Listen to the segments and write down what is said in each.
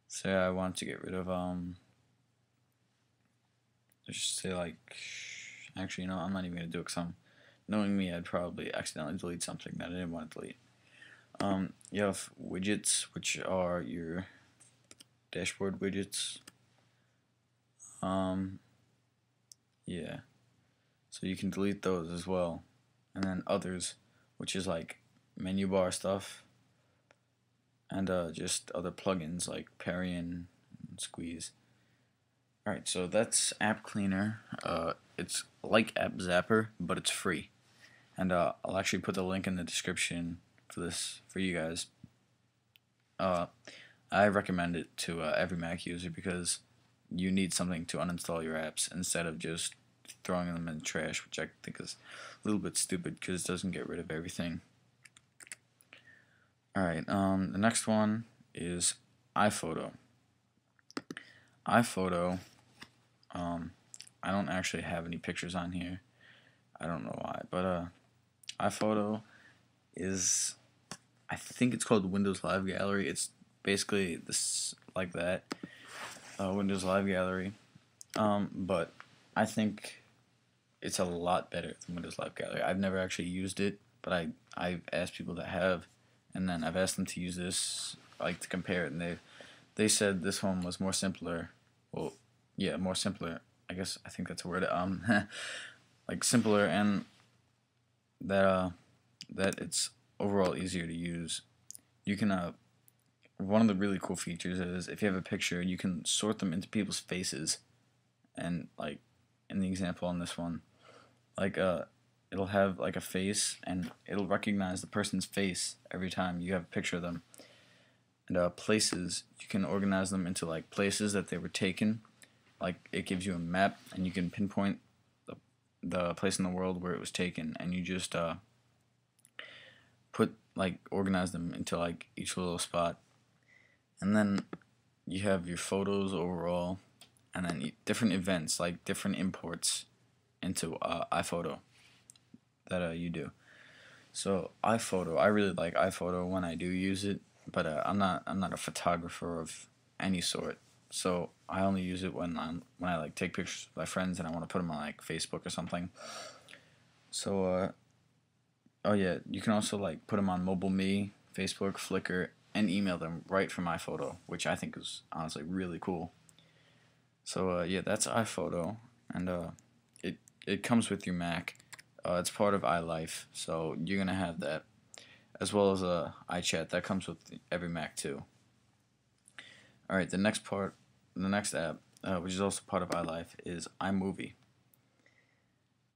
say I want to get rid of just say like, actually, I'm not even gonna do it, because knowing me, I'd probably accidentally delete something that I didn't want to delete. You have widgets, which are your dashboard widgets. Yeah, so you can delete those as well. And then others, which is like menu bar stuff, and just other plugins like Parian and Squeeze. Alright, so that's App Cleaner. It's like App Zapper, but it's free. And I'll actually put the link in the description for this for you guys. I recommend it to every Mac user, because you need something to uninstall your apps instead of just throwing them in the trash, which I think is a little bit stupid because it doesn't get rid of everything. Alright, the next one is iPhoto. iPhoto, I don't actually have any pictures on here. I don't know why, but iPhoto is, I think it's called Windows Live Gallery. It's basically this, like that, Windows Live Gallery, but I think it's a lot better than Windows Live Gallery. I've never actually used it, but I've asked people that have, and then I've asked them to use this, like, to compare it, and they said this one was more simpler. Well, yeah, more simpler. I think that's a word. Like simpler, and that it's overall easier to use. You can one of the really cool features is, if you have a picture, you can sort them into people's faces, and like in the example on this one, like it'll have like a face, and it'll recognize the person's face every time you have a picture of them. And places, you can organize them into like places that they were taken. Like, it gives you a map, and you can pinpoint the place in the world where it was taken, and you just organize them into like each little spot. And then you have your photos overall, and then different events, like different imports into iPhoto that you do. So iPhoto, I really like iPhoto when I do use it, but I'm not a photographer of any sort. So I only use it when I like take pictures of my friends and I want to put them on like Facebook or something. So oh yeah, you can also like put them on MobileMe, Facebook, Flickr, and email them right from iPhoto, which I think is honestly really cool. So yeah, that's iPhoto, and it comes with your Mac. It's part of iLife, so you're gonna have that, as well as iChat. That comes with every Mac too. All right, the next app, which is also part of iLife, is iMovie.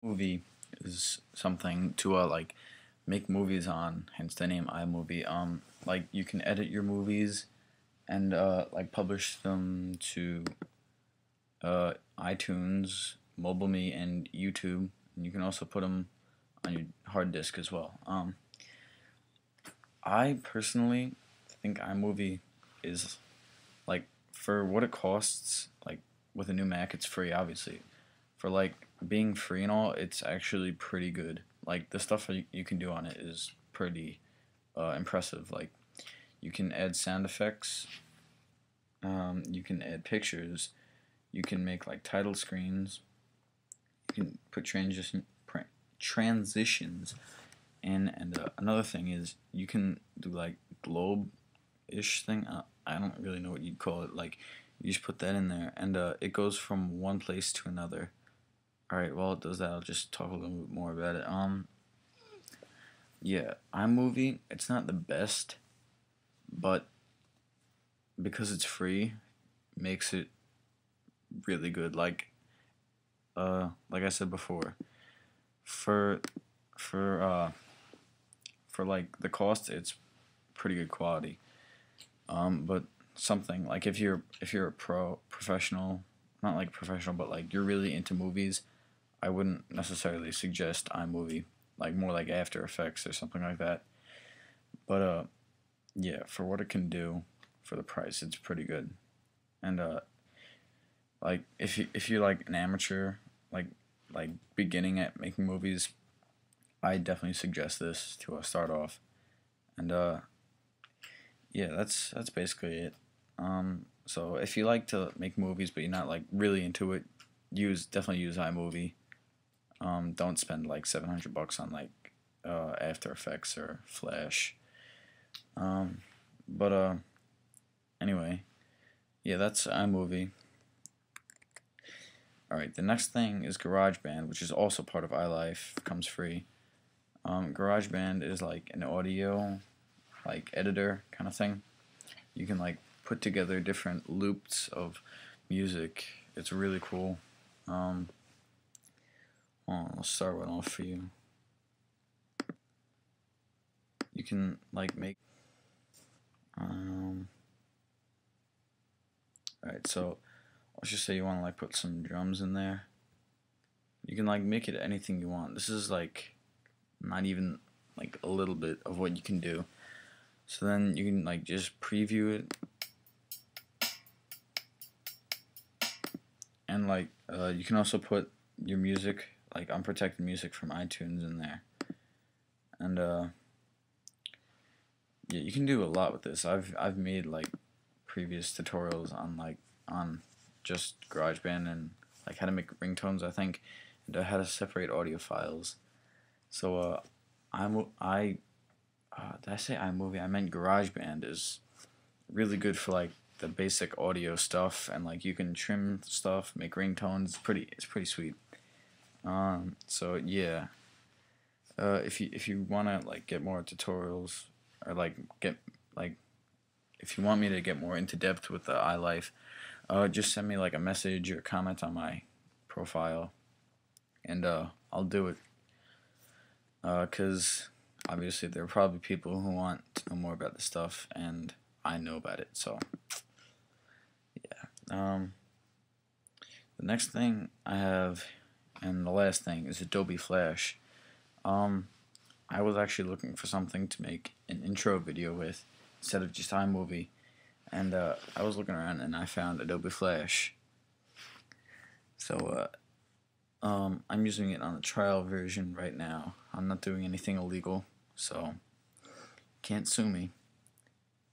Movie is something to like make movies on, hence the name iMovie. Like, you can edit your movies and like publish them to iTunes, MobileMe, and YouTube. And you can also put them on your hard disk as well. I personally think iMovie is, like, for what it costs, like with a new Mac, it's free, obviously. For like being free and all, it's actually pretty good. Like, the stuff that you can do on it is pretty impressive. Like, you can add sound effects, you can add pictures, you can make like title screens, you can put transitions in, and another thing is you can do like globe-ish thing. I don't really know what you'd call it. Like, you just put that in there, and it goes from one place to another. All right, while it does that, I'll just talk a little bit more about it. Yeah, iMovie, it's not the best, but because it's free, makes it really good. Like I said before, for for uh for like the cost, it's pretty good quality. But something like, if you're a professional, not like professional, but like you're really into movies, I wouldn't necessarily suggest iMovie. Like, more like After Effects or something like that. But yeah, for what it can do, for the price, it's pretty good. And like, if you're like an amateur, like like beginning at making movies, I definitely suggest this to start off. And yeah, that's basically it. So if you like to make movies but you're not like really into it, definitely use iMovie. Don't spend like $700 on like After Effects or Flash. But anyway, yeah, that's iMovie. Alright, the next thing is GarageBand, which is also part of iLife, comes free. GarageBand is like an audio like editor kind of thing. You can like put together different loops of music. It's really cool. I'll start one off for you. You can like make alright, so let's just say you want to like put some drums in there. You can like make it anything you want. This is like not even like a little bit of what you can do. So then you can like just preview it, and like you can also put your music, like unprotected music from iTunes, in there. And yeah, you can do a lot with this. I've made like previous tutorials on just GarageBand and like how to make ringtones, I think, and how to separate audio files. So did I say iMovie? I meant GarageBand is really good for like the basic audio stuff, and like you can trim stuff, make ringtones. It's pretty sweet. So yeah, if you wanna like get more tutorials, or like get like if you want me to get more into depth with the iLife, just send me like a message or comment on my profile, and I'll do it. 'Cause obviously there are probably people who want to know more about this stuff, and I know about it. So yeah. The next thing I have, and the last thing, is Adobe Flash. I was actually looking for something to make an intro video with instead of just iMovie, and I was looking around and I found Adobe Flash. So I'm using it on a trial version right now. I'm not doing anything illegal, so can't sue me.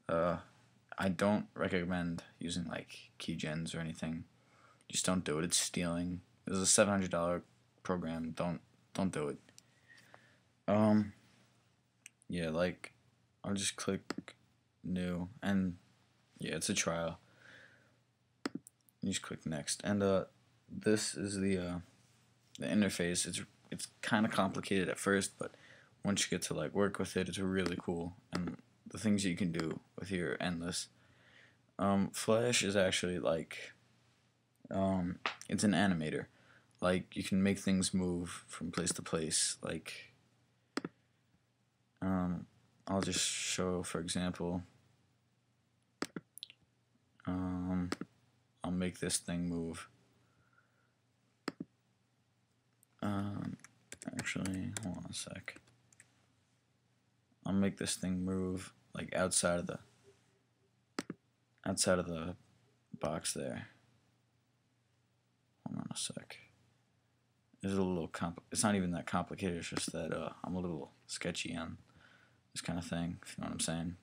I don't recommend using like keygens or anything. Just don't do it. It's stealing. It was a $700 program. Don't do it. Yeah, like I'll just click new, and yeah, it's a trial. You just click next, and this is the interface. It's kind of complicated at first, but once you get to like work with it, it's really cool, and the things you can do with here are endless. Flash is actually like it's an animator. Like you can make things move from place to place. Like I'll just show, for example, I'll make this thing move. Actually, hold on a sec. I'll make this thing move like outside of the box there. Hold on a sec. It's a little it's not even that complicated. It's just that I'm a little sketchy on this kind of thing, if you know what I'm saying.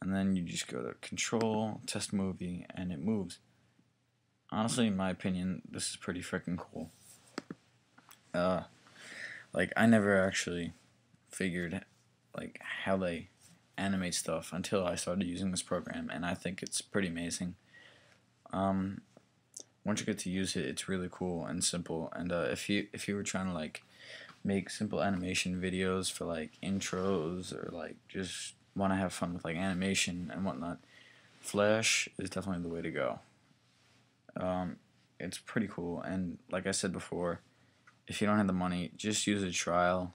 And then you just go to Control, Test Movie, and it moves. Honestly, in my opinion, this is pretty freaking cool. Like I never actually figured like how they animate stuff until I started using this program, and I think it's pretty amazing. Once you get to use it, it's really cool and simple. And if you were trying to like make simple animation videos for like intros, or like just want to have fun with like animation and whatnot, Flash is definitely the way to go. It's pretty cool, and like I said before, if you don't have the money, just use a trial,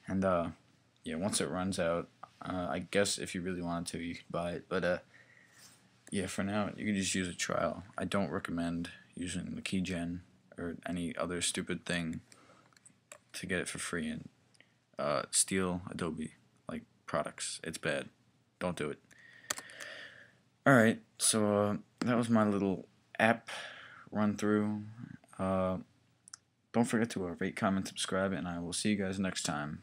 and yeah, once it runs out, I guess if you really wanted to, you could buy it, but yeah, for now, you can just use a trial. I don't recommend using the keygen or any other stupid thing to get it for free and steal Adobe like products. It's bad. Don't do it. Alright, so that was my little app run through. Don't forget to rate, comment, subscribe, and I will see you guys next time.